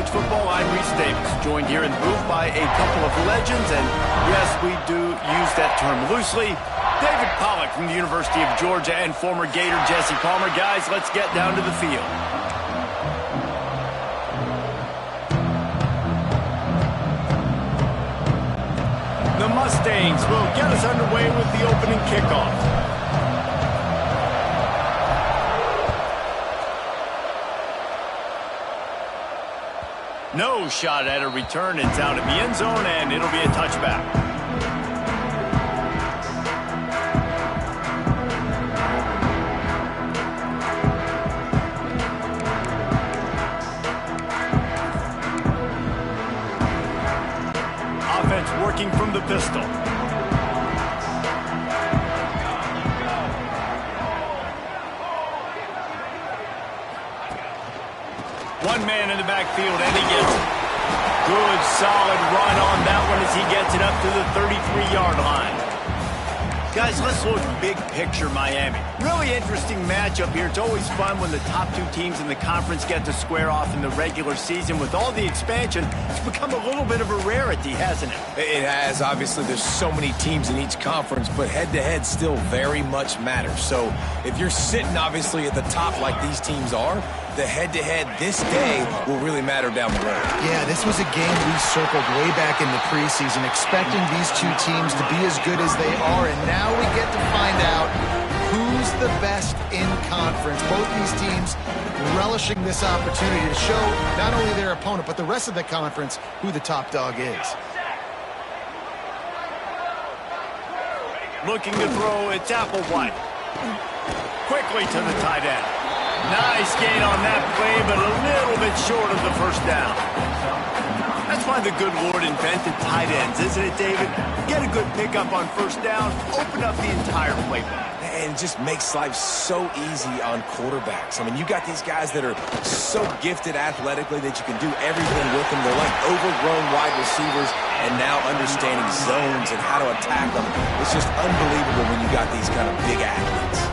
Football. I'm Reese Davis, joined here in the booth by a couple of legends, and yes, we do use that term loosely. David Pollack from the University of Georgia and former Gator Jesse Palmer. Guys, let's get down to the field. The Mustangs will get us underway with the opening kickoff. No shot at a return. It's out of the end zone, and it'll be a touchback. Offense working from the pistol. One man in the backfield, and he gets it. Good, solid run on that one as he gets it up to the 33-yard line. Guys, let's look big picture Miami. Really interesting matchup here. It's always fun when the top two teams in the conference get to square off in the regular season. With all the expansion, it's become a little bit of a rarity, hasn't it? It has. Obviously, there's so many teams in each conference, but head-to-head still very much matters. So if you're sitting, obviously, at the top like these teams are, the head-to-head this day will really matter down the road. Yeah, this was a game we circled way back in the preseason, expecting these two teams to be as good as they are, and now we get to find out who's the best in conference. Both these teams relishing this opportunity to show not only their opponent, but the rest of the conference who the top dog is. Looking to throw, it's Applewhite. Quickly to the tight end. Nice gain on that play, but a little bit short of the first down. That's why the good Lord invented tight ends, isn't it, David? Get a good pickup on first down, open up the entire playbook. And it just makes life so easy on quarterbacks. I mean, you got these guys that are so gifted athletically that you can do everything with them. They're like overgrown wide receivers, and now understanding zones and how to attack them. It's just unbelievable when you got these kind of big athletes.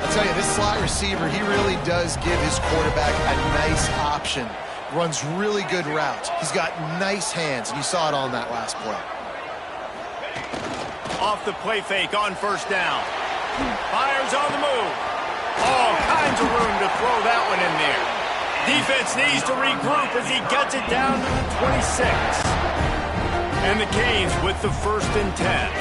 I'll tell you, this slot receiver, he really does give his quarterback a nice option. Runs really good routes. He's got nice hands, and you saw it on that last play. Off the play fake on first down. Fires on the move. All kinds of room to throw that one in there. Defense needs to regroup as he gets it down to the 26. And the Canes with the 1st and 10.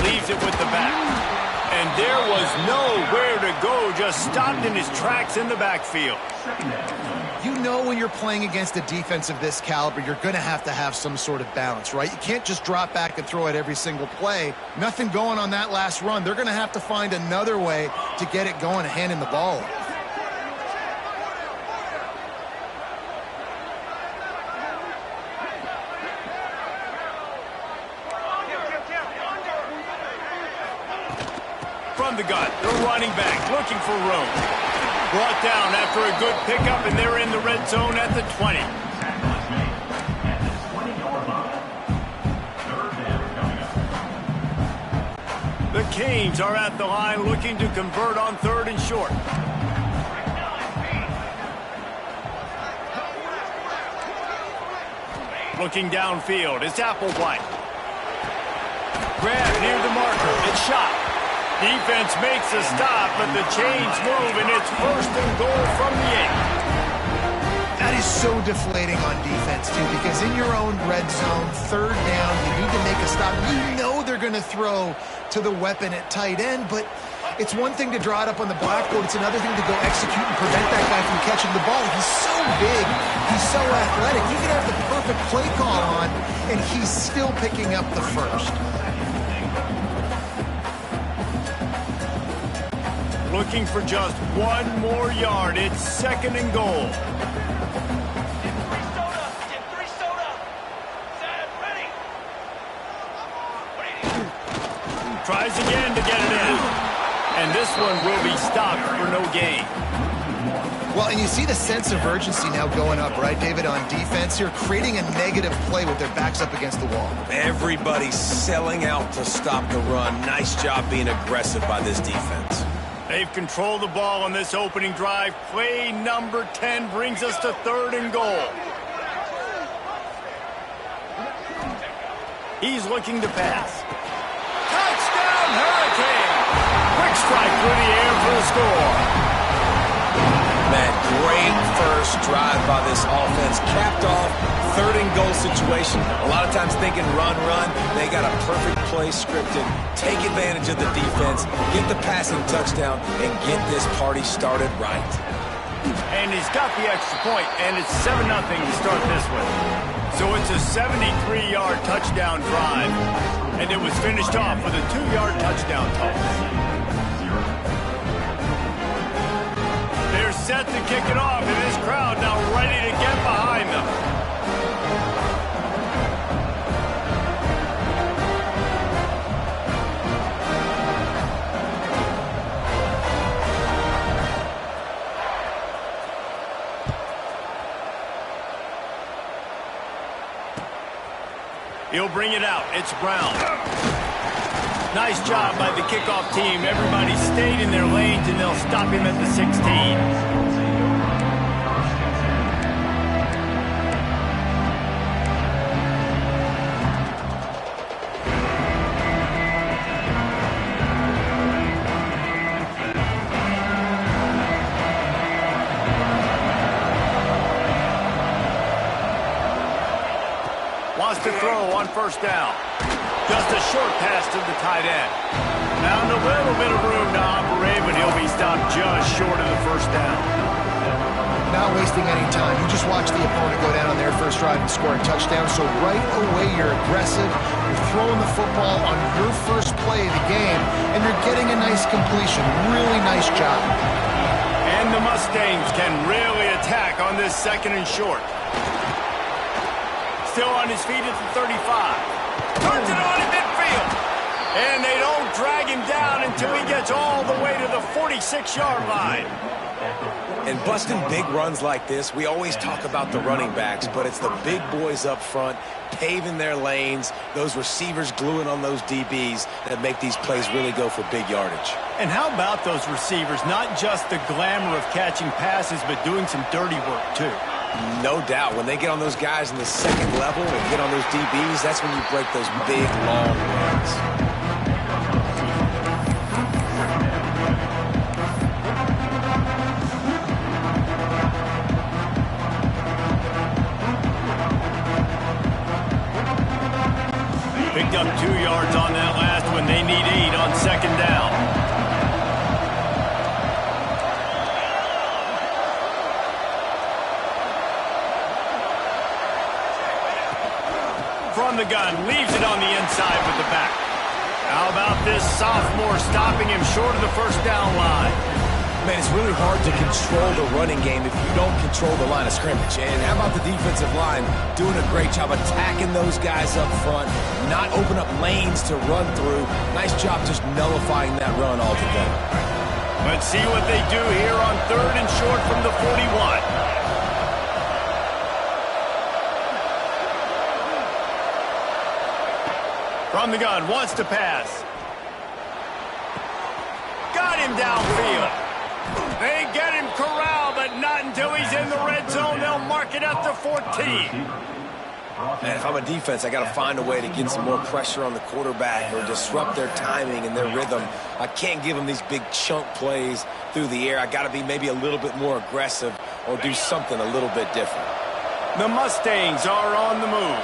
Leaves it with the back. And there was nowhere to go, just stopped in his tracks in the backfield. You know when you're playing against a defense of this caliber, you're going to have some sort of balance, right? You can't just drop back and throw it every single play. Nothing going on that last run. They're going to have to find another way to get it going and handing the ball off. From the gun, the running back looking for room. Brought down after a good pickup, and they're in the red zone at the 20. The Canes are at the line looking to convert on 3rd and short. Looking downfield, it's Applewhite. Grab near the marker, it's shot. Defense makes a stop, but the chains move, and it's 1st and goal from the 8. That is so deflating on defense, too, because in your own red zone, 3rd down, you need to make a stop. You know they're going to throw to the weapon at tight end, but it's one thing to draw it up on the blackboard. It's another thing to go execute and prevent that guy from catching the ball. He's so big. He's so athletic. You can have the perfect play call on, and he's still picking up the first. Looking for just one more yard. It's 2nd and goal. Tries again to get it in. And this one will be stopped for no gain. Well, and you see the sense of urgency now going up, right, David, on defense here, creating a negative play with their backs up against the wall. Everybody's selling out to stop the run. Nice job being aggressive by this defense. They've controlled the ball on this opening drive. Play number 10 brings us to 3rd and goal. He's looking to pass. Touchdown, Hurricane! Quick strike through the air for the score. Man, great first drive by this offense. Capped off, 3rd and goal situation. A lot of times thinking run. They got a perfect play scripted. Take advantage of the defense, get the passing touchdown, and get this party started right. And he's got the extra point, and it's 7-0 to start this one. So it's a 73-yard touchdown drive, and it was finished off with a 2-yard touchdown toss. They're set to kick it off, and this crowd now ready to get behind them. He'll bring it out. It's Brown. Nice job by the kickoff team. Everybody stayed in their lanes, and they'll stop him at the 16. To throw on 1st down. Just a short pass to the tight end. Found a little bit of room to operate, but he'll be stopped just short of the 1st down. Not wasting any time. You just watch the opponent go down on their first drive and score a touchdown. So right away, you're aggressive. You're throwing the football on your first play of the game, and you're getting a nice completion. Really nice job. And the Mustangs can really attack on this 2nd and short. Still on his feet at the 35. Turns it on in midfield. And they don't drag him down until he gets all the way to the 46-yard line. And busting big runs like this, we always talk about the running backs, but it's the big boys up front paving their lanes, those receivers gluing on those DBs that make these plays really go for big yardage. And how about those receivers? Not just the glamour of catching passes, but doing some dirty work, too. No doubt. When they get on those guys in the 2nd level and get on those DBs, that's when you break those big, long runs. Picked up 2 yards on that last one. They need 8 on 2nd down. From the gun, leaves it on the inside with the back. How about this sophomore stopping him short of the 1st down line? Man, it's really hard to control the running game if you don't control the line of scrimmage. And how about the defensive line doing a great job attacking those guys up front, not open up lanes to run through. Nice job just nullifying that run altogether. Let's see what they do here on 3rd and short from the 41. From the gun, wants to pass. Got him downfield. They get him corralled, but not until he's in the red zone. They'll mark it at the 14. Man, if I'm a defense, I got to find a way to get some more pressure on the quarterback or disrupt their timing and their rhythm. I can't give them these big chunk plays through the air. I got to be maybe a little bit more aggressive or do something a little bit different. The Mustangs are on the move.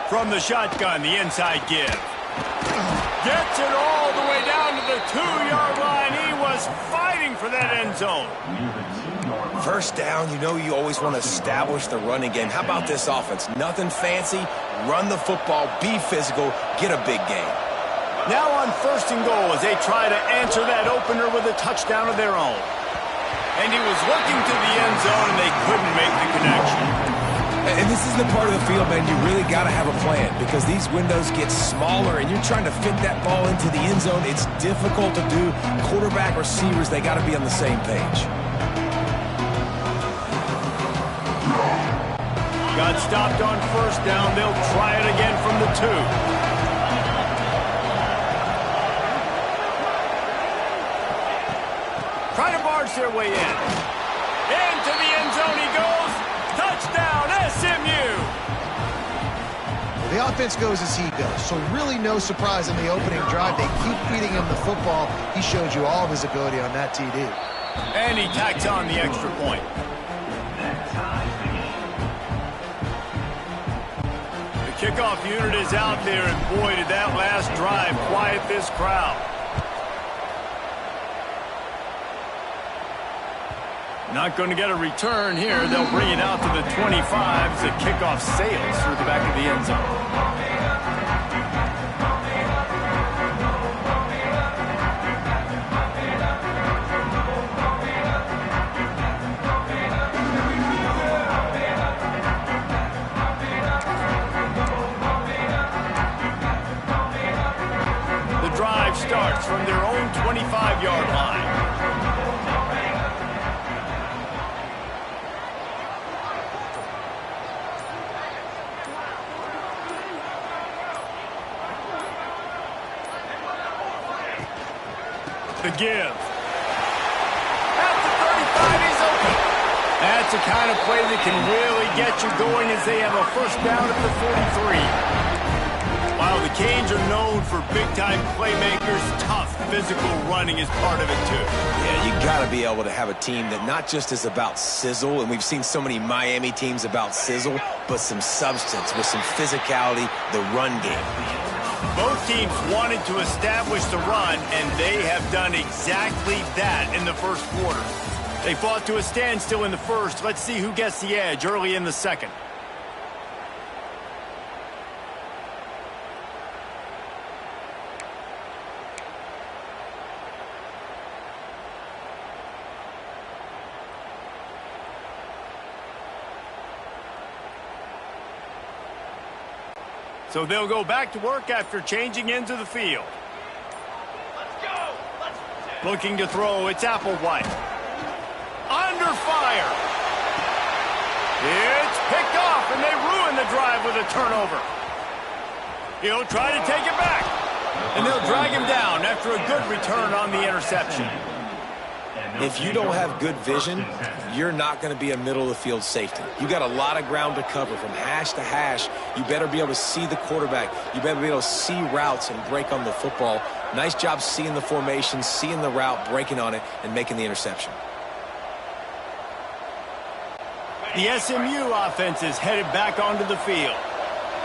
From the shotgun, the inside give. Gets it all the way down to the 2-yard line. He was fighting for that end zone. 1st down, you know you always want to establish the running game. How about this offense? Nothing fancy. Run the football, be physical, get a big game. Now on 1st and goal as they try to answer that opener with a touchdown of their own. And he was looking to the end zone, and they couldn't make the connection. And this is the part of the field, man, you really got to have a plan because these windows get smaller and you're trying to fit that ball into the end zone. It's difficult to do. Quarterback, receivers, they got to be on the same page. Got stopped on 1st down. They'll try it again from the 2. force their way in. Into the end zone he goes. Touchdown, SMU! The offense goes as he goes, so really no surprise in the opening drive. They keep feeding him the football. He showed you all of his ability on that TD. And he tacks on the extra point. The kickoff unit is out there, and boy, did that last drive quiet this crowd. Not going to get a return here. They'll bring it out to the 25 as the kickoff sails through the back of the end zone. The drive starts from their own 25-yard line. The give. At the 35, he's open. That's the kind of play that can really get you going as they have a first down at the 43. While the Canes are known for big-time playmakers, tough physical running is part of it, too. Yeah, you got to be able to have a team that not just is about sizzle, and we've seen so many Miami teams about sizzle, but some substance with some physicality, the run game. Both teams wanted to establish the run, and they have done exactly that in the first quarter. They fought to a standstill in the first. Let's see who gets the edge early in the second. So they'll go back to work after changing into the field. Looking to throw, it's Applewhite. Under fire. It's picked off, and they ruin the drive with a turnover. He'll try to take it back, and they'll drag him down after a good return on the interception. If you don't have good vision, you're not going to be a middle-of-the-field safety. You got a lot of ground to cover from hash to hash. You better be able to see the quarterback. You better be able to see routes and break on the football. Nice job seeing the formation, seeing the route, breaking on it, and making the interception. The SMU offense is headed back onto the field.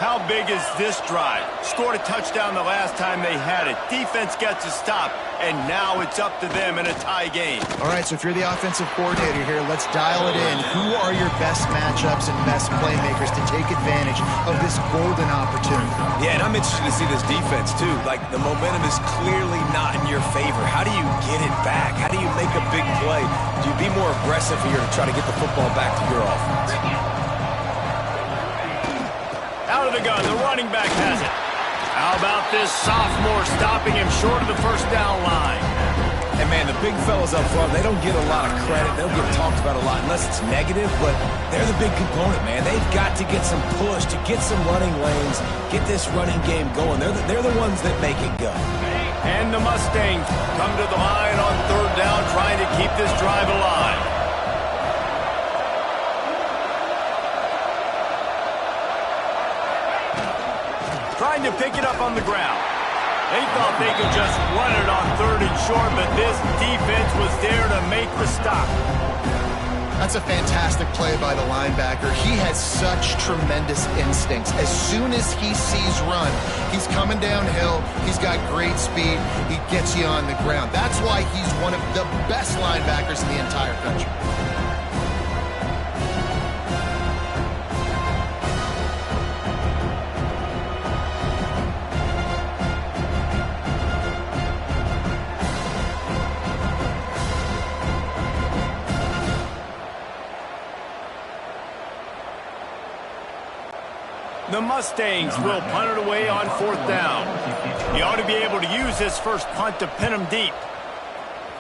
How big is this drive? Scored a touchdown the last time they had it. Defense gets a stop, and now it's up to them in a tie game. All right, so if you're the offensive coordinator here, let's dial it in. Who are your best matchups and best playmakers to take advantage of this golden opportunity? Yeah, and I'm interested to see this defense, too. Like, the momentum is clearly not in your favor. How do you get it back? How do you make a big play? Do you be more aggressive here to try to get the football back to your offense? Out of the gun, the running back has it. How about this sophomore stopping him short of the first down line? And, man, the big fellas up front, they don't get a lot of credit. They don't get talked about a lot unless it's negative, but they're the big component, man. They've got to get some push, to get some running lanes, get this running game going. They're the ones that make it go. And the Mustangs come to the line on third down, trying to keep this drive alive. Trying to pick it up on the ground. They thought they could just run it on third and short, but this defense was there to make the stop. That's a fantastic play by the linebacker. He has such tremendous instincts. As soon as he sees run, he's coming downhill. He's got great speed. He gets you on the ground. That's why he's one of the best linebackers in the entire country. The Mustangs will punt it away on fourth down. He ought to be able to use this first punt to pin him deep.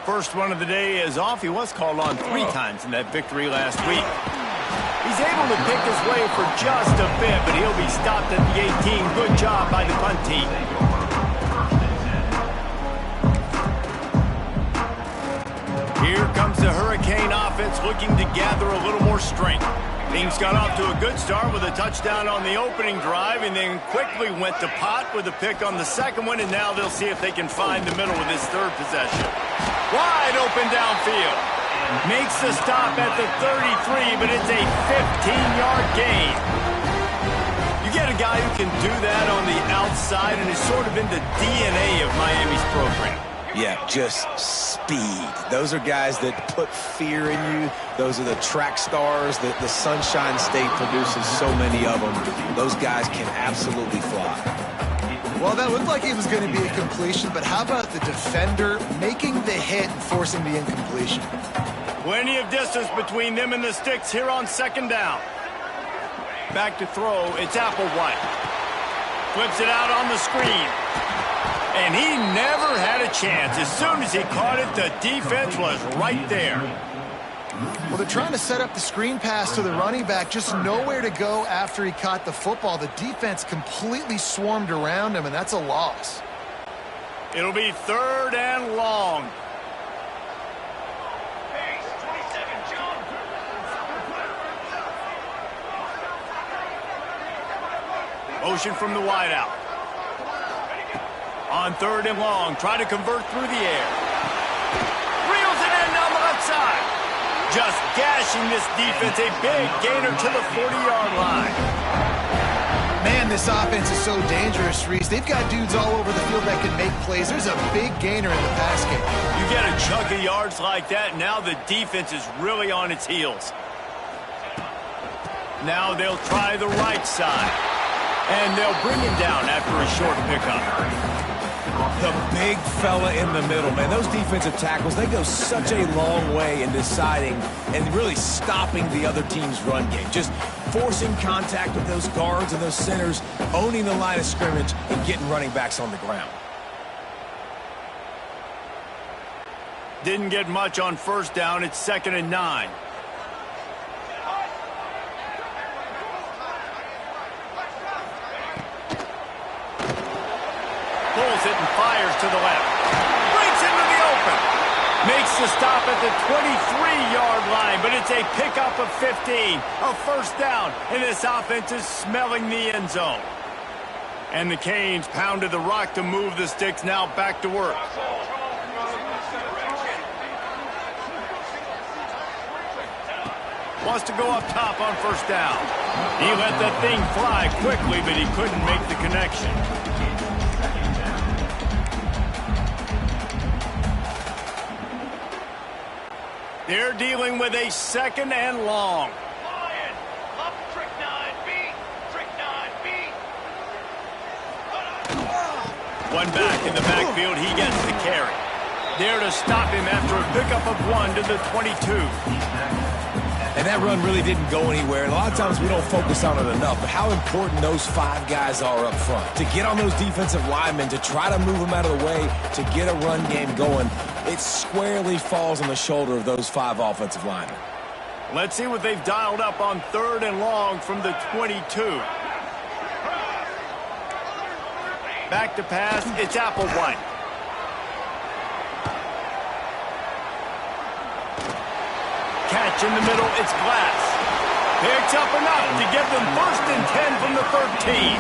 First one of the day is off. He was called on 3 times in that victory last week. He's able to pick his way for just a bit, but he'll be stopped at the 18. Good job by the punt team. Here comes the Hurricane offense looking to gather a little more strength. Things got off to a good start with a touchdown on the opening drive and then quickly went to pot with a pick on the second one, and now they'll see if they can find the middle with this third possession. Wide open downfield. Makes the stop at the 33, but it's a 15-yard gain. You get a guy who can do that on the outside and is sort of in the DNA of Miami's program. Yeah, just speed. Those are guys that put fear in you. Those are the track stars that the Sunshine State produces so many of them. Those guys can absolutely fly. Well, that looked like it was going to be a completion, but how about the defender making the hit and forcing the incompletion? Plenty of distance between them and the sticks here on second down. Back to throw, it's Applewhite. Flips it out on the screen. And he never had a chance. As soon as he caught it, the defense was right there. Well, they're trying to set up the screen pass to the running back, just nowhere to go after he caught the football. The defense completely swarmed around him, and that's a loss. It'll be third and long. Motion from the wideout. On third and long, try to convert through the air. Reels it in down the left side. Just gashing this defense, a big gainer to the 40-yard line. Man, this offense is so dangerous, Reese. They've got dudes all over the field that can make plays. There's a big gainer in the pass game. You get a chunk of yards like that, now the defense is really on its heels. Now they'll try the right side. And they'll bring him down after a short pickup. The big fella in the middle, man. Those defensive tackles, they go such a long way in deciding and really stopping the other team's run game. Just forcing contact with those guards and those centers, owning the line of scrimmage, and getting running backs on the ground. Didn't get much on first down. It's 2nd and 9. Pulls it and fires to the left. Breaks into the open. Makes the stop at the 23-yard line, but it's a pickup of 15. A first down, and this offense is smelling the end zone. And the Canes pounded the rock to move the sticks, now back to work. Wants to go up top on first down. He let that thing fly quickly, but he couldn't make the connection. They're dealing with a 2nd and long. One back in the backfield, he gets the carry. There to stop him after a pickup of 1 to the 22. And that run really didn't go anywhere. And a lot of times we don't focus on it enough. But how important those 5 guys are up front. To get on those defensive linemen, to try to move them out of the way, to get a run game going, it squarely falls on the shoulder of those 5 offensive linemen. Let's see what they've dialed up on 3rd and long from the 22. Back to pass, it's Applewhite. Catch in the middle, it's Glass. Picks up enough to give them 1st and 10 from the 13.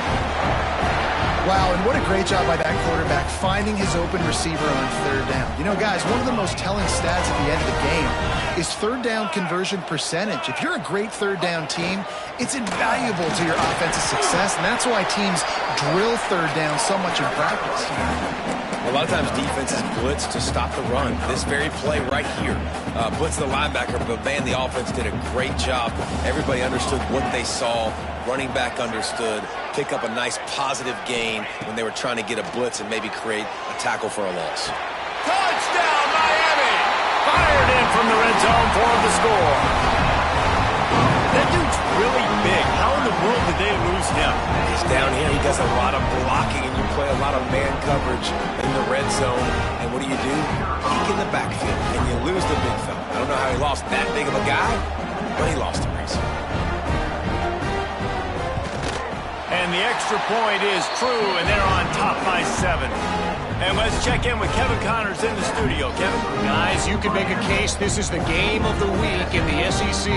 Wow, and what a great job by that quarterback finding his open receiver on 3rd down. You know, guys, one of the most telling stats at the end of the game is 3rd down conversion percentage. If you're a great 3rd down team, it's invaluable to your offensive success, and that's why teams drill 3rd down so much in practice. A lot of times defenses blitz to stop the run. This very play right here, blitz the linebacker, but man, the offense did a great job. Everybody understood what they saw. Running back understood. Pick up a nice positive gain when they were trying to get a blitz and maybe create a tackle for a loss. Touchdown, Miami! Fired in from the red zone for the score. That dude's really big. How in the world did they lose him? He's down here. He does a lot of blocking, and you play a lot of man coverage in the red zone. And what do? Peek in the backfield, and you lose the big fella. I don't know how he lost that big of a guy, but he lost him recently. And the extra point is true, and they're on top by 7. And let's check in with Kevin Connors in the studio. Kevin? Guys, you can make a case this is the game of the week in the SEC.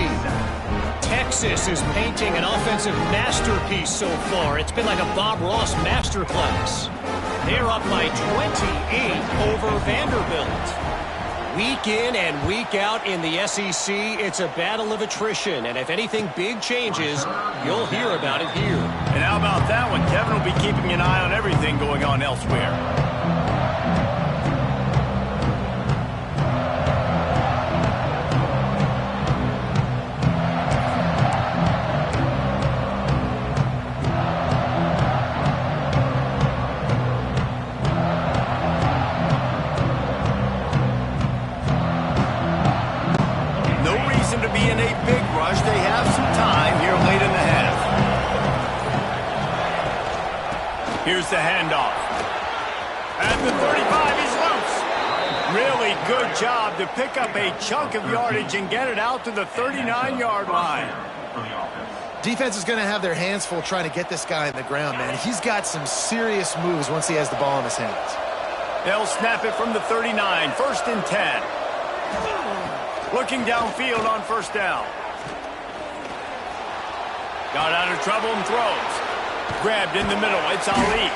Texas is painting an offensive masterpiece so far. It's been like a Bob Ross masterclass. They're up by 28 over Vanderbilt. Week in and week out in the SEC, it's a battle of attrition. And if anything big changes, you'll hear about it here. And how about that one? Kevin will be keeping an eye on everything going on elsewhere. To be in a big rush. They have some time here late in the half. Here's the handoff. At the 35, he's loose. Really good job to pick up a chunk of yardage and get it out to the 39-yard line. Defense is going to have their hands full trying to get this guy on the ground, man. He's got some serious moves once he has the ball in his hands. They'll snap it from the 39. 1st and 10. Looking downfield on 1st down. Got out of trouble and throws. Grabbed in the middle. It's Ali.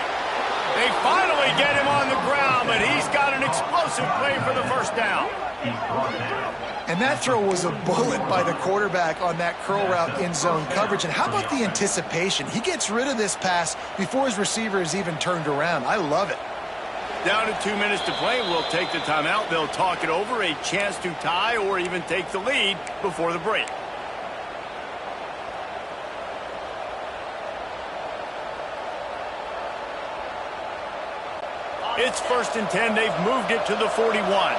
They finally get him on the ground, but he's got an explosive play for the 1st down. And that throw was a bullet by the quarterback on that curl route in zone coverage. And how about the anticipation? He gets rid of this pass before his receiver is even turned around. I love it. Down to 2 minutes to play. We'll take the timeout. They'll talk it over. A chance to tie or even take the lead before the break. It's 1st and 10. They've moved it to the 41.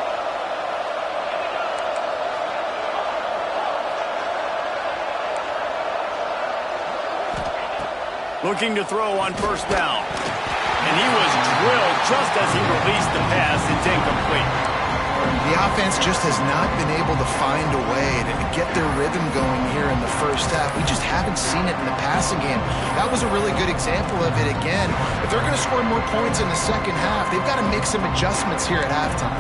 Looking to throw on 1st down. And he was drilled just as he released the pass. It's incomplete. The offense just has not been able to find a way to get their rhythm going here in the 1st half. We just haven't seen it in the passing game. That was a really good example of it again. If they're going to score more points in the 2nd half, they've got to make some adjustments here at halftime.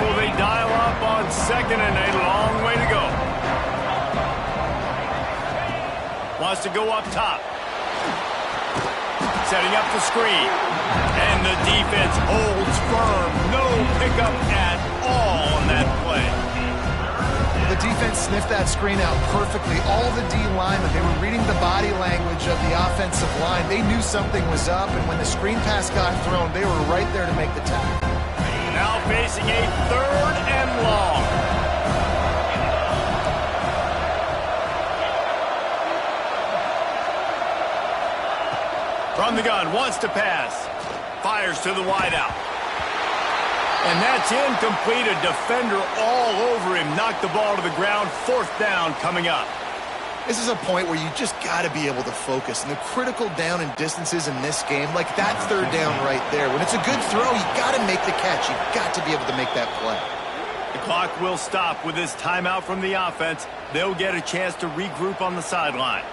Will they dial up on 2nd and a long way to go? Wants to go up top. Setting up the screen. And the defense holds firm. No pickup at all on that play. The defense sniffed that screen out perfectly. All the D linemen, they were reading the body language of the offensive line. They knew something was up, and when the screen pass got thrown, they were right there to make the tackle. Now facing a 3rd and long. From the gun, wants to pass. Fires to the wideout. And that's incomplete. A defender all over him. Knocked the ball to the ground. 4th down coming up. This is a point where you just got to be able to focus. And the critical down and distances in this game, like that 3rd down right there. When it's a good throw, you got to make the catch. You got to be able to make that play. The clock will stop with this timeout from the offense. They'll get a chance to regroup on the sideline.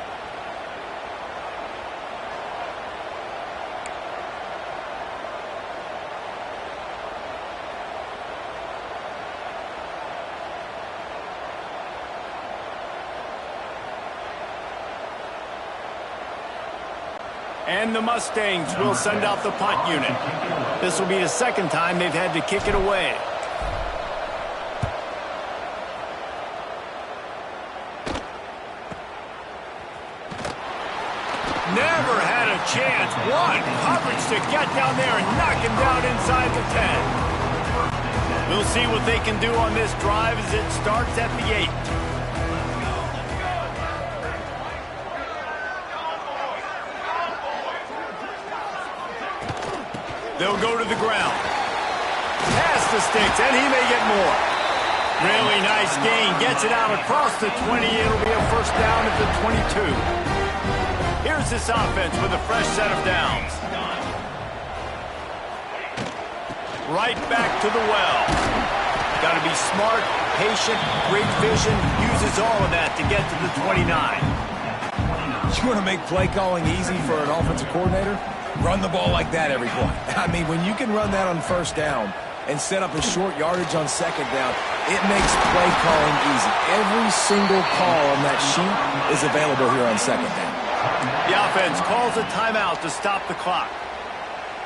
And the Mustangs will send out the punt unit. This will be the 2nd time they've had to kick it away. Never had a chance. One coverage to get down there and knock him down inside the 10. We'll see what they can do on this drive as it starts at the 8. They'll go to the ground. Pass the sticks, and he may get more. Really nice gain. Gets it out across the 20. It'll be a 1st down at the 22. Here's this offense with a fresh set of downs. Right back to the well. Got to be smart, patient, great vision, uses all of that to get to the 29. You want to make play calling easy for an offensive coordinator? Run the ball like that every play. I mean, when you can run that on first down and set up a short yardage on second down, it makes play calling easy. Every single call on that sheet is available here on second down. The offense calls a timeout to stop the clock.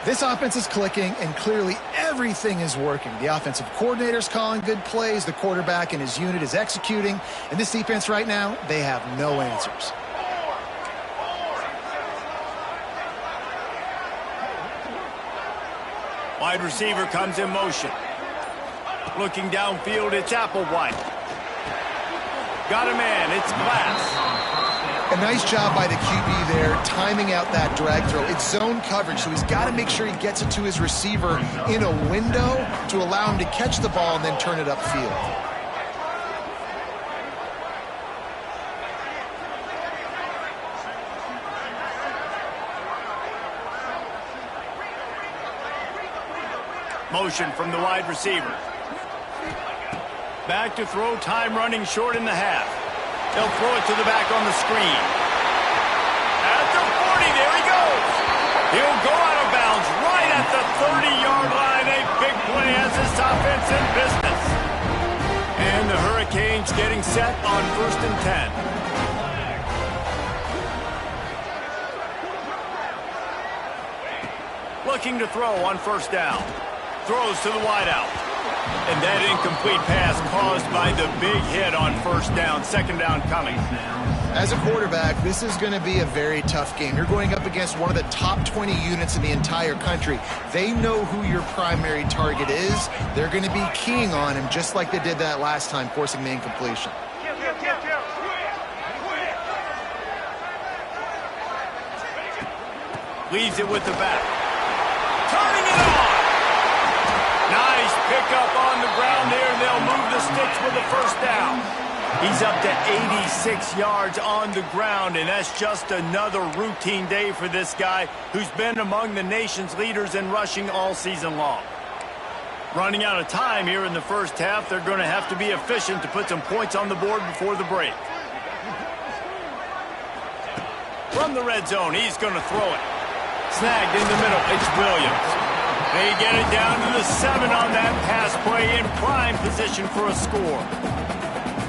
This offense is clicking, and clearly everything is working. The offensive coordinator's calling good plays. The quarterback and his unit is executing. And this defense right now, they have no answers. Wide receiver comes in motion. Looking downfield, it's Applewhite. Got a man, it's Glass. A nice job by the QB there, timing out that drag throw. It's zone coverage, so he's got to make sure he gets it to his receiver in a window to allow him to catch the ball and then turn it upfield. Motion from the wide receiver. Back to throw, time running short in the half. They'll throw it to the back on the screen. At the 40, there he goes. He'll go out of bounds right at the 30-yard line. A big play has this offense in business. And the Hurricanes getting set on 1st and 10. Looking to throw on first down. Throws to the wideout. And that incomplete pass caused by the big hit on first down. Second down coming. As a quarterback, this is going to be a very tough game. You're going up against one of the top 20 units in the entire country. They know who your primary target is. They're going to be keying on him just like they did that last time, forcing the incompletion. Leaves it with the back. Turning it on! Nice pickup on the ground there, and they'll move the sticks with the first down. He's up to 86 yards on the ground, and that's just another routine day for this guy who's been among the nation's leaders in rushing all season long. Running out of time here in the first half, they're going to have to be efficient to put some points on the board before the break. From the red zone, he's going to throw it. Snagged in the middle, it's Williams. They get it down to the 7 on that pass play in prime position for a score.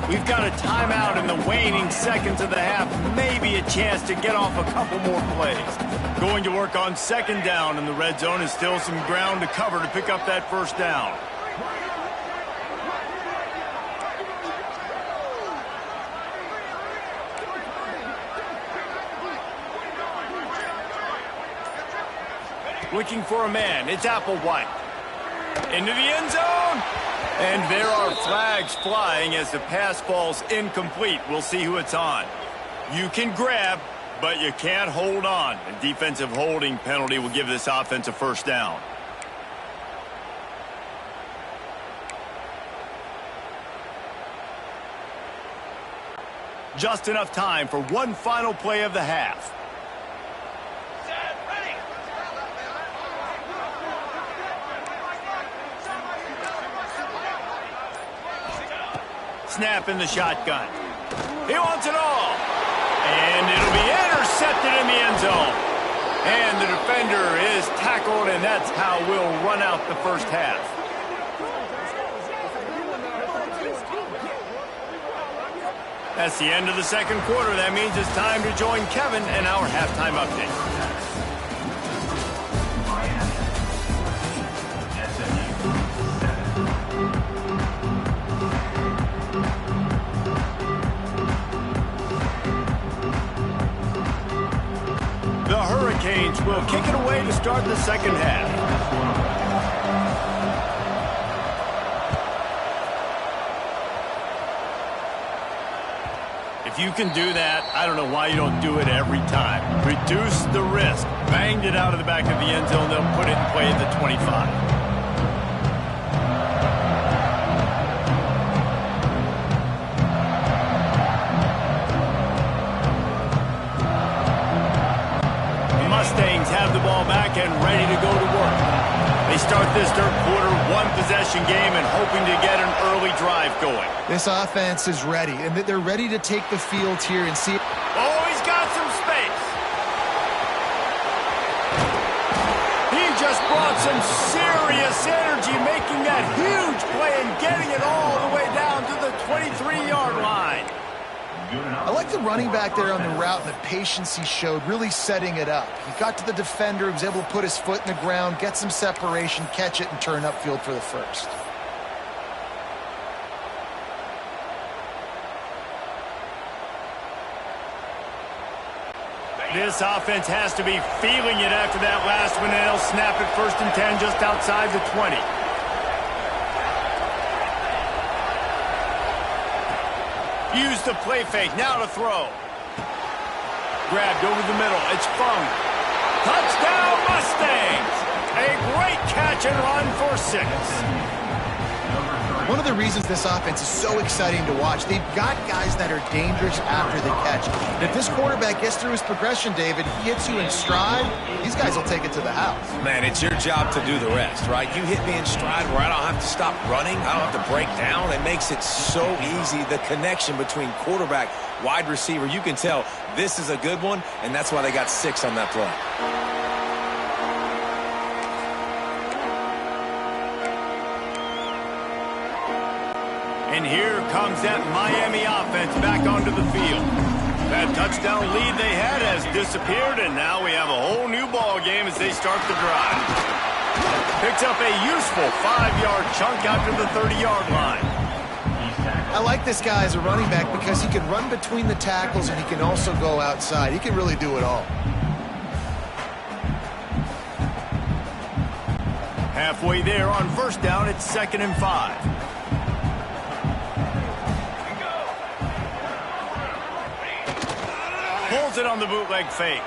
We've got a timeout in the waning seconds of the half. Maybe a chance to get off a couple more plays. Going to work on second down in the red zone is still some ground to cover to pick up that first down. Looking for a man, it's Applewhite. Into the end zone. And there are flags flying as the pass falls incomplete. We'll see who it's on. You can grab, but you can't hold on. A defensive holding penalty will give this offense a first down. Just enough time for one final play of the half. Snap in the shotgun. He wants it all. And it'll be intercepted in the end zone. And the defender is tackled, and that's how we'll run out the first half. That's the end of the second quarter. That means it's time to join Kevin and our halftime update. The Hurricanes will kick it away to start the second half. If you can do that, I don't know why you don't do it every time. Reduce the risk. Banged it out of the back of the end zone. They'll put it in play at the 25. Mustangs have the ball back and ready to go to work. They start this third quarter one possession possession game and hoping to get an early drive going. This offense is ready, and they're ready to take the field here and see. Oh, he's got some space. He just brought some serious energy, making that huge play and getting it all the way down to the 23-yard line. I like the running back there on the route and the patience he showed, really setting it up. He got to the defender, he was able to put his foot in the ground, get some separation, catch it, and turn upfield for the first. This offense has to be feeling it after that last one, and they'll snap it 1st and 10 just outside the 20. Use the play fake, now to throw. Grabbed over the middle, it's Fung. Touchdown Mustangs! A great catch and run for 6. One of the reasons this offense is so exciting to watch, they've got guys that are dangerous after the catch. And if this quarterback gets through his progression, David, he hits you in stride, these guys will take it to the house. Man, it's your job to do the rest, right? You hit me in stride where I don't have to stop running. I don't have to break down. It makes it so easy. The connection between quarterback, wide receiver, you can tell this is a good one, and that's why they got 6 on that play. And here comes that Miami offense back onto the field. That touchdown lead they had has disappeared, and now we have a whole new ball game as they start the drive. Picks up a useful 5-yard chunk out to the 30-yard line. I like this guy as a running back because he can run between the tackles and he can also go outside. He can really do it all. Halfway there on 1st down, it's 2nd and 5. Pulls it on the bootleg fake.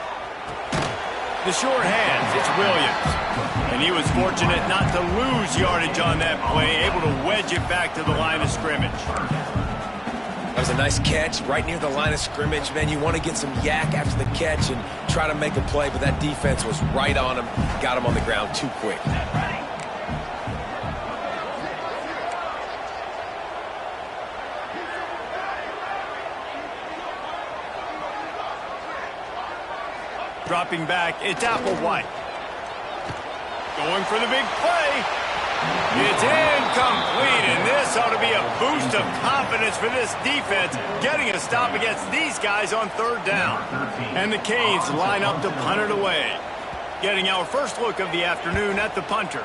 The short hands, it's Williams. And he was fortunate not to lose yardage on that play, able to wedge it back to the line of scrimmage. That was a nice catch right near the line of scrimmage. Man, you want to get some yak after the catch and try to make a play, but that defense was right on him, got him on the ground too quick. Dropping back, it's Applewhite. Going for the big play. It's incomplete, and this ought to be a boost of confidence for this defense, getting a stop against these guys on 3rd down. And the Canes line up to punt it away. Getting our first look of the afternoon at the punter.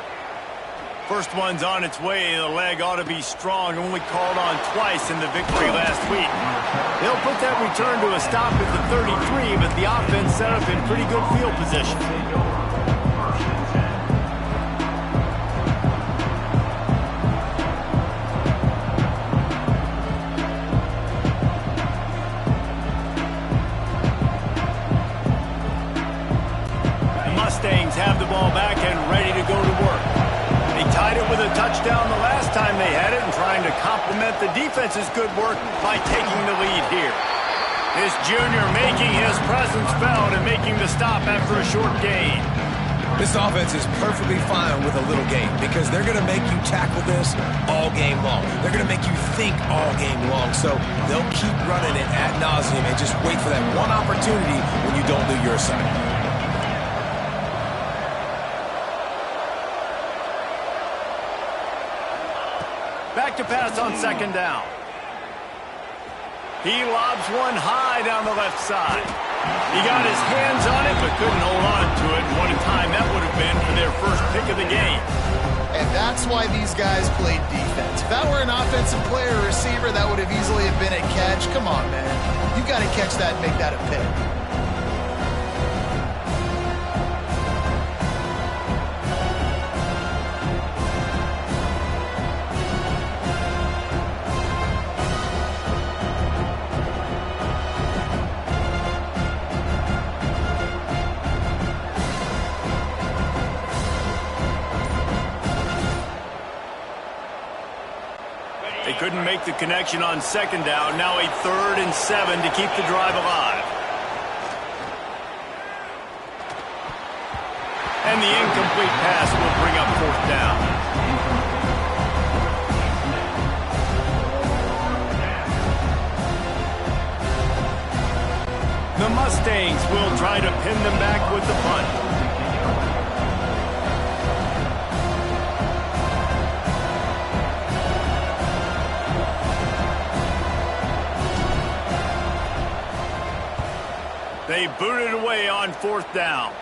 First one's on its way. The leg ought to be strong, only called on twice in the victory last week. They'll put that return to a stop at the 33, but the offense set up in pretty good field position. The Mustangs have the ball back and ready to go to work. They tied it with a touchdown the last time they had it and trying to complement the defense's good work by taking the lead here. This junior making his presence felt and making the stop after a short gain. This offense is perfectly fine with a little game because they're going to make you tackle this all game long. They're going to make you think all game long. So they'll keep running it ad nauseum and just wait for that one opportunity when you don't do your assignment. Back to pass on 2nd down. He lobs one high down the left side. He got his hands on it, but couldn't hold on to it. What a time that would have been for their first pick of the game. And that's why these guys played defense. If that were an offensive player or receiver, that would have easily have been a catch. Come on, man. You got to catch that and make that a pick. They couldn't make the connection on 2nd down. Now a 3rd and 7 to keep the drive alive. And the incomplete pass will bring up 4th down. Saints will try to pin them back with the punt. They boot it away on 4th down.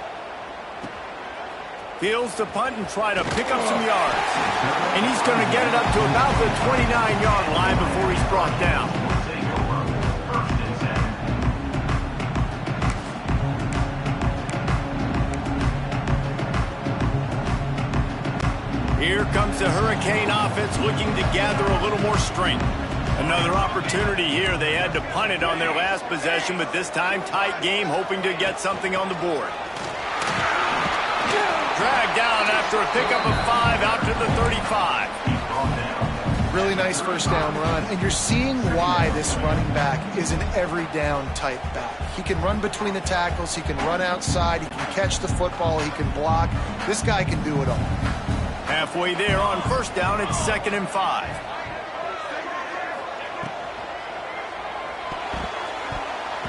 Fields to punt and try to pick up some yards. And he's going to get it up to about the 29-yard line before he's brought down. Here comes the Hurricane offense looking to gather a little more strength. Another opportunity here. They had to punt it on their last possession, but this time tight game, hoping to get something on the board. Dragged down after a pickup of 5 out to the 35. Really nice first down run, and you're seeing why this running back is an every down type back. He can run between the tackles, he can run outside, he can catch the football, he can block. This guy can do it all. Halfway there on 1st down, it's 2nd and 5.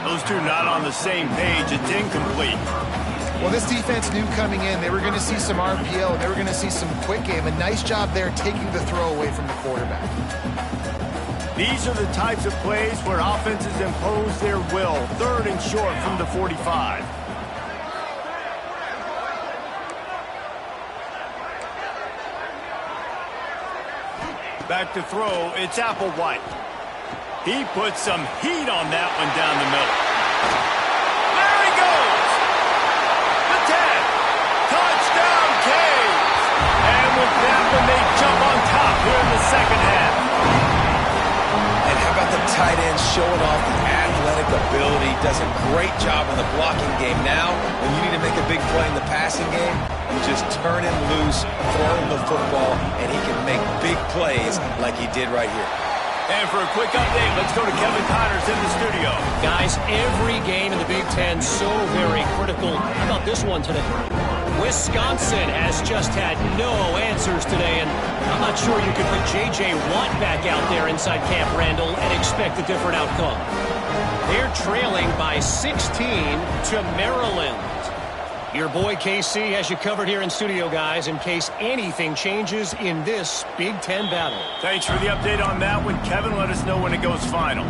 Those two not on the same page. It's incomplete. Well, this defense knew coming in they were going to see some RPO. They were going to see some quick game. A nice job there taking the throw away from the quarterback. These are the types of plays where offenses impose their will. 3rd and short from the 45. Back to throw. It's Applewhite. He puts some heat on that one down the middle. There he goes! The 10. Touchdown, Canes! And with that one, they jump on top here in the 2nd half. And how about the tight end showing off the athletic ability? Does a great job in the blocking game. Now, when you need to make a big play in the passing game, you just turn him loose, throw him the football, and he can make big plays like he did right here. And for a quick update, let's go to Kevin Connors in the studio. Guys, every game in the Big Ten so very critical. How about this one today? Wisconsin has just had no answers today, and I'm not sure you could put J.J. Watt back out there inside Camp Randall and expect a different outcome. They're trailing by 16 to Maryland. Your boy KC has you covered here in studio, guys, in case anything changes in this Big Ten battle. Thanks for the update on that one, Kevin. Let us know when it goes final.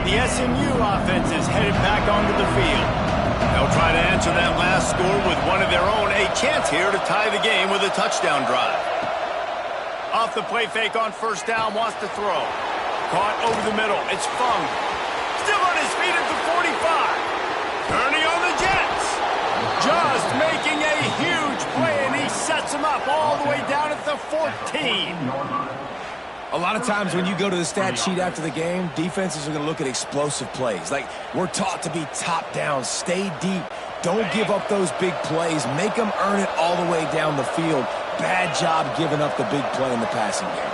The SMU offense is headed back onto the field. They'll try to answer that last score with one of their own. A chance here to tie the game with a touchdown drive. Off the play fake on 1st down, wants to throw. Caught over the middle. It's Fung. Still on his feet at the 45. Turning on the Jets. Just making a huge play, and he sets him up all the way down at the 14. A lot of times when you go to the stat sheet after the game, defenses are going to look at explosive plays. Like, we're taught to be top down, stay deep, don't give up those big plays, make them earn it all the way down the field. Bad job giving up the big play in the passing game.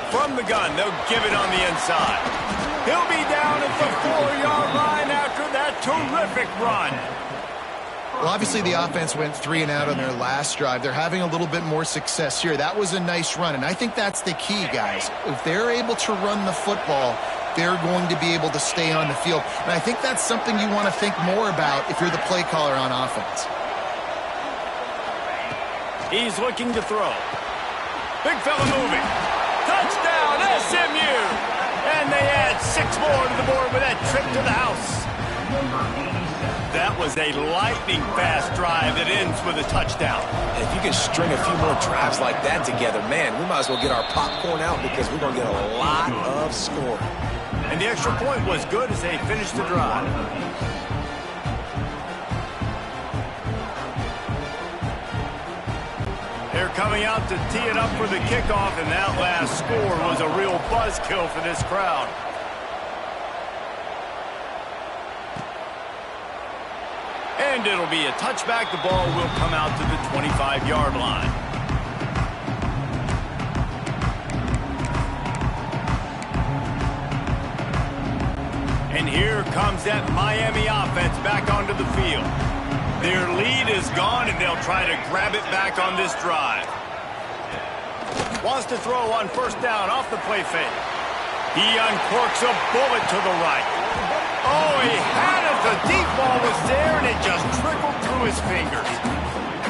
From the gun, they'll give it on the inside. He'll be down at the 4-yard line after that terrific run. Well, obviously the offense went 3 and out on their last drive. They're having a little bit more success here. That was a nice run, and I think that's the key, guys. If they're able to run the football, they're going to be able to stay on the field. And I think that's something you want to think more about if you're the play caller on offense. He's looking to throw. Big fella moving. Touchdown, SMU! And they add 6 more to the board with that trip to the house. That was a lightning-fast drive that ends with a touchdown. And if you can string a few more drives like that together, man, we might as well get our popcorn out because we're going to get a lot of scoring. And the extra point was good as they finished the drive. They're coming out to tee it up for the kickoff, and that last score was a real buzzkill for this crowd. And it'll be a touchback. The ball will come out to the 25-yard line. And here comes that Miami offense back onto the field. Their lead is gone, and they'll try to grab it back on this drive. Wants to throw on first down off the play fake. He uncorks a bullet to the right. Oh, he had it. The deep ball was there, and it just trickled through his fingers.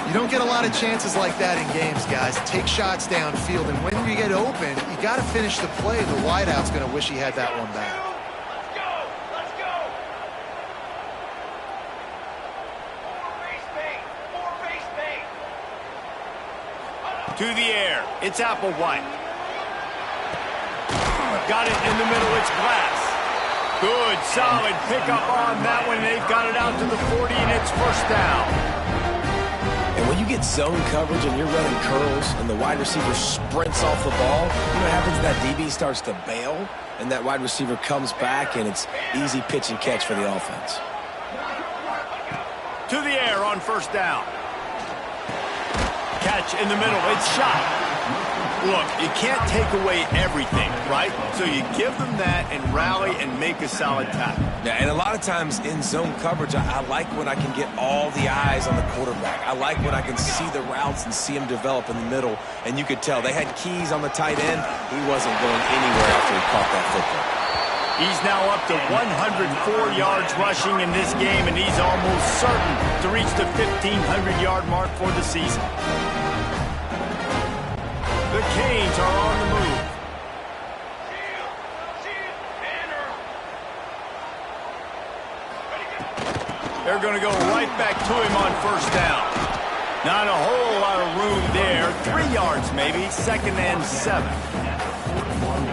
You don't get a lot of chances like that in games, guys. Take shots downfield, and when you get open, you got to finish the play. The wideout's going to wish he had that one back. To the air. It's Applewhite. Got it in the middle. It's Glass. Good, solid pickup on that one. They've got it out to the 40, and it's first down. And when you get zone coverage and you're running curls and the wide receiver sprints off the ball, you know what happens? That DB starts to bail, and that wide receiver comes back, and it's easy pitch and catch for the offense. To the air on first down. Catch in the middle. It's shot. Look, you can't take away everything, right? So you give them that and rally and make a solid tackle. Yeah, and a lot of times in zone coverage, I like when I can get all the eyes on the quarterback. I like when I can see the routes and see them develop in the middle. And you could tell they had keys on the tight end. He wasn't going anywhere after he caught that football. He's now up to 104 yards rushing in this game, and he's almost certain to reach the 1,500-yard mark for the season. The Canes are on the move. They're going to go right back to him on first down. Not a whole lot of room there. 3 yards maybe, 2nd and 7.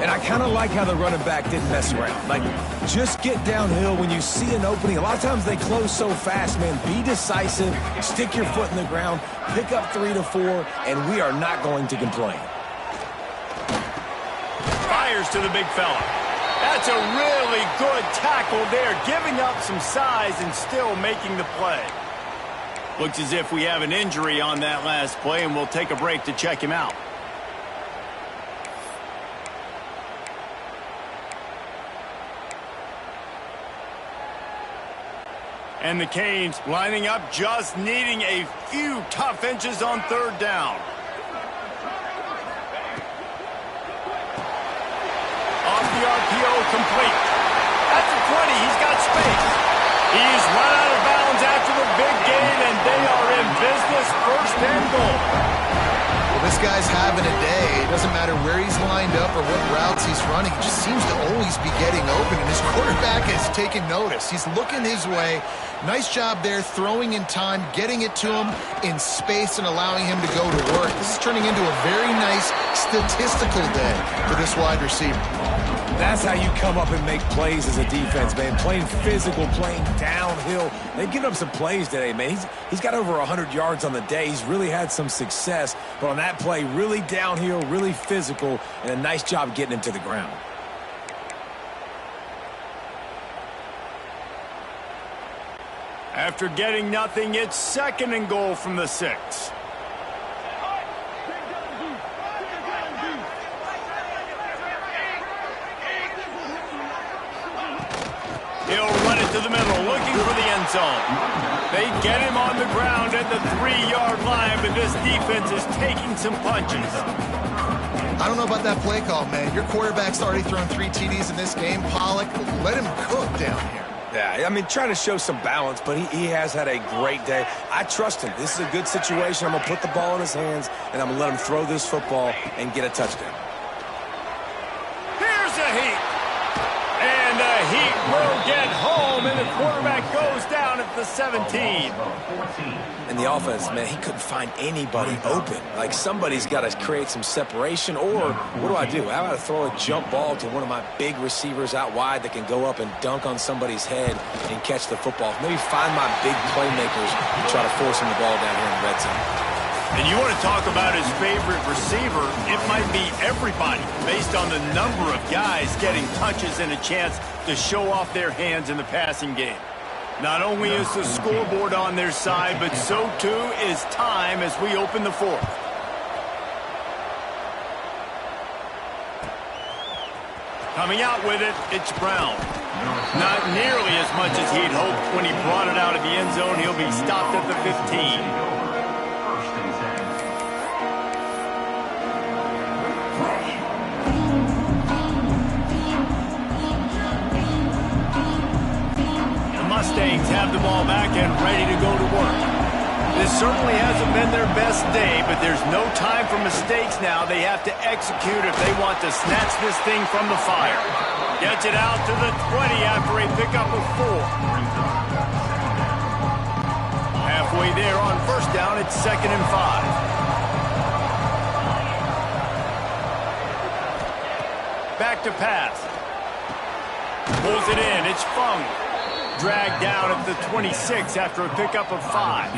And I kind of like how the running back didn't mess around. Like, just get downhill when you see an opening. A lot of times they close so fast, man. Be decisive, stick your foot in the ground, pick up 3 to 4, and we are not going to complain. Fires to the big fella. That's a really good tackle there, giving up some size and still making the play. Looks as if we have an injury on that last play, and we'll take a break to check him out. And the Canes lining up, just needing a few tough inches on third down. Off the RPO, complete. At the 20, he's got space. He's run out of bounds after the big gain, and they are in business, 1st and goal. Well, this guy's having a day. It doesn't matter where he's lined up or what routes he's running. He just seems to always be getting open, and his quarterback is taking notice. He's looking his way. Nice job there, throwing in time, getting it to him in space and allowing him to go to work. This is turning into a very nice statistical day for this wide receiver. That's how you come up and make plays as a defense, man. Playing physical, playing downhill. They've given up some plays today, man. He's got over 100 yards on the day. He's really had some success. But on that play, really downhill, really physical, and a nice job getting him to the ground. After getting nothing, it's 2nd and goal from the 6. He'll run it to the middle, looking for the end zone. They get him on the ground at the 3-yard line, but this defense is taking some punches. I don't know about that play call, man. Your quarterback's already thrown 3 TDs in this game. Pollock, let him cook down here. Yeah, I mean, trying to show some balance, but he has had a great day. I trust him. This is a good situation. I'm going to put the ball in his hands, and I'm going to let him throw this football and get a touchdown. Here's a heat. And the Heat will get home, and the quarterback goes down at the 17. And the offense, man, he couldn't find anybody open. Like, somebody's got to create some separation, or what do? How about I throw a jump ball to one of my big receivers out wide that can go up and dunk on somebody's head and catch the football? Maybe find my big playmakers and try to force him the ball down here in the red zone. And you want to talk about his favorite receiver, it might be everybody, based on the number of guys getting touches and a chance to show off their hands in the passing game. Not only is the scoreboard on their side, but so too is time as we open the 4th. Coming out with it, it's Brown. Not nearly as much as he'd hoped when he brought it out of the end zone. He'll be stopped at the 15. Mustangs have the ball back and ready to go to work. This certainly hasn't been their best day, but there's no time for mistakes now. They have to execute if they want to snatch this thing from the fire. Gets it out to the 20 after a pickup of 4. Halfway there on first down, it's 2nd and 5. Back to pass. Pulls it in. It's Fung. Dragged down at the 26 after a pickup of 5.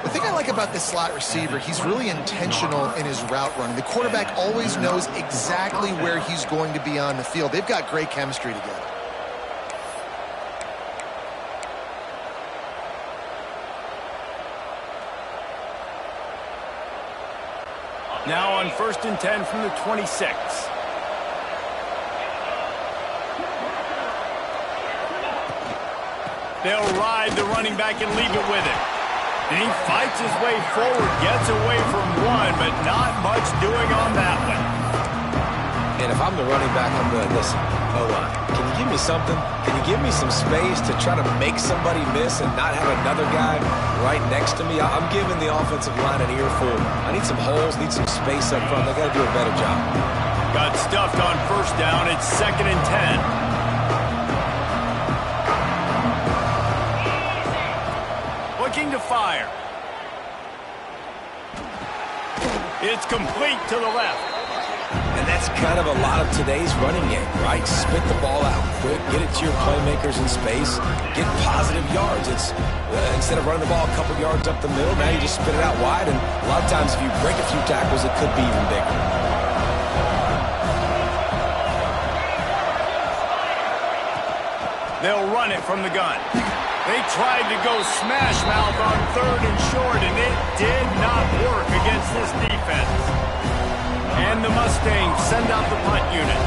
The thing I like about this slot receiver, he's really intentional in his route running. The quarterback always knows exactly where he's going to be on the field. They've got great chemistry together. Now on 1st and 10 from the 26. They'll ride the running back and leave it with him. And he fights his way forward, gets away from one, but not much doing on that one. And if I'm the running back, I'm going, listen, O-line, can you give me something? Can you give me some space to try to make somebody miss and not have another guy right next to me? I'm giving the offensive line an earful. I need some holes, need some space up front. They got to do a better job. Got stuffed on first down. It's 2nd and 10. Looking to fire. It's complete to the left. And that's kind of a lot of today's running game, right? Spit the ball out quick, get it to your playmakers in space, get positive yards. It's instead of running the ball a couple yards up the middle, now you just spit it out wide, and a lot of times if you break a few tackles, it could be even bigger. They'll run it from the gun. They tried to go smash mouth on 3rd and short, and it did not work against this defense. And the Mustangs send out the punt unit.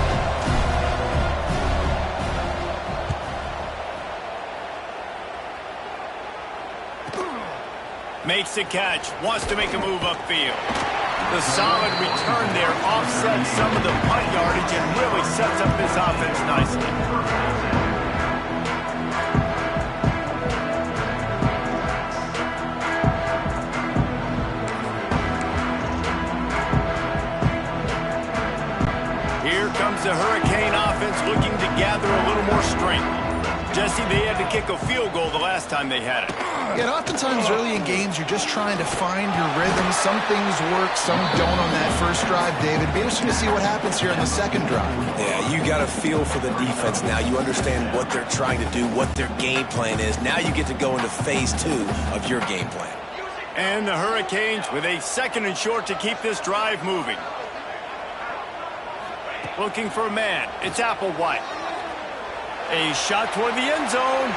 Makes the catch, wants to make a move upfield. The solid return there offsets some of the punt yardage and really sets up this offense nicely. Here comes the Hurricane offense looking to gather a little more strength. Jesse, they had to kick a field goal the last time they had it. Yeah, and oftentimes early in games, you're just trying to find your rhythm. Some things work, some don't on that first drive, David. Be interesting to see what happens here in the second drive. Yeah, you got a feel for the defense now. You understand what they're trying to do, what their game plan is. Now you get to go into phase 2 of your game plan. And the Hurricanes with a 2nd and short to keep this drive moving. Looking for a man. It's Applewhite. A shot toward the end zone.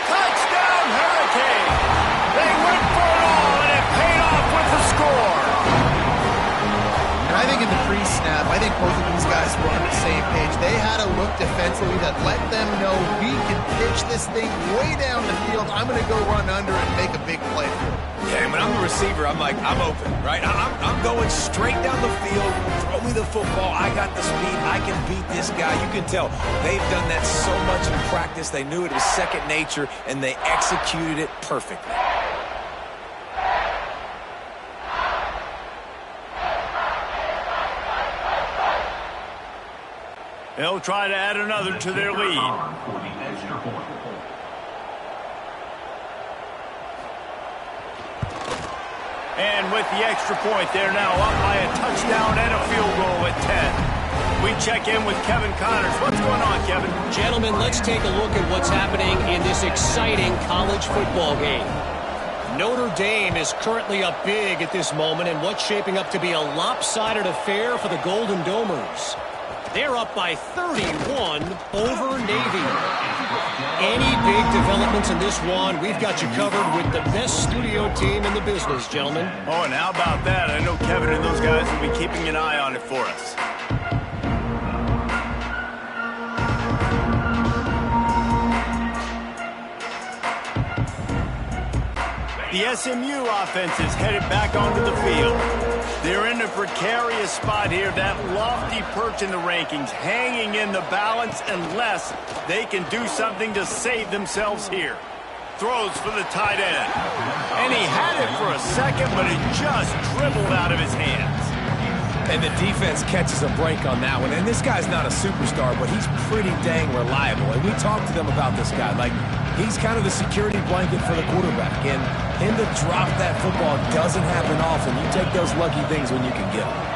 Touchdown, Hurricane! They went for it all, and it paid off with the score. And I think in the pre-snap, I think both of these guys were on the same page. They had a look defensively that let them know we can pitch this thing way down the field. I'm going to go run under and make a big play for it. Yeah, when I'm the receiver, I'm like, I'm open, right? I'm going straight down the field. Throw me the football. I got the speed. I can beat this guy. You can tell they've done that so much in practice. They knew it was second nature, and they executed it perfectly. They'll try to add another to their lead. And with the extra point, they're now up by a touchdown and a field goal at 10. We check in with Kevin Connors. What's going on, Kevin? Gentlemen, let's take a look at what's happening in this exciting college football game. Notre Dame is currently up big at this moment in what's shaping up to be a lopsided affair for the Golden Domers. They're up by 31 over Navy. Any big developments in this one, we've got you covered with the best studio team in the business, gentlemen. Oh, and how about that? I know Kevin and those guys will be keeping an eye on it for us. The SMU offense is headed back onto the field. They're in a precarious spot here, that lofty perch in the rankings, hanging in the balance unless they can do something to save themselves here. Throws for the tight end. And he had it for a second, but it just dribbled out of his hands. And the defense catches a break on that one. And this guy's not a superstar, but he's pretty dang reliable. And we talked to them about this guy. Like, he's kind of the security blanket for the quarterback. And him to drop that football doesn't happen often. You take those lucky things when you can get them.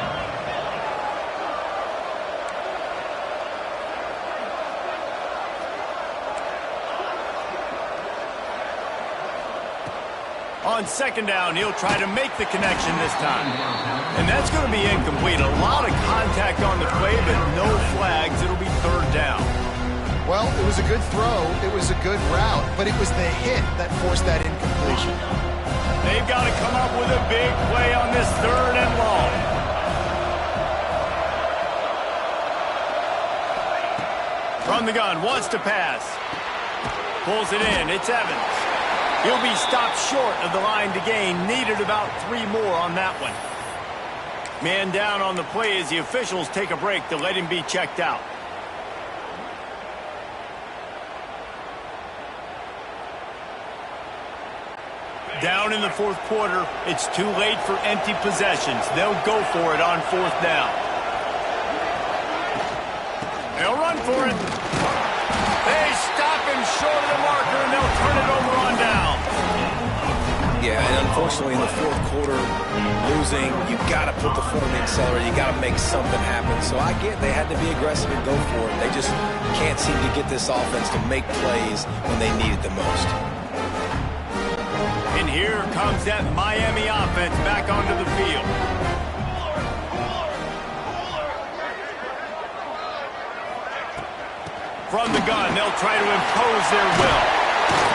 On second down, he'll try to make the connection this time. And that's going to be incomplete. A lot of contact on the play, but no flags. It'll be third down. Well, it was a good throw. It was a good route, but it was the hit that forced that incompletion. They've got to come up with a big play on this third and long. From the gun, wants to pass. Pulls it in. It's Evans. He'll be stopped short of the line to gain. Needed about 3 more on that one. Man down on the play as the officials take a break to let him be checked out. Down in the fourth quarter, it's too late for empty possessions. They'll go for it on fourth down. They'll run for it. They stop him short of the marker, and they'll turn it over on down. Yeah, and unfortunately in the fourth quarter, losing, you've got to put the foot on the accelerator. You've got to make something happen. So I get they had to be aggressive and go for it. They just can't seem to get this offense to make plays when they need it the most. And here comes that Miami offense back onto the field. From the gun, they'll try to impose their will.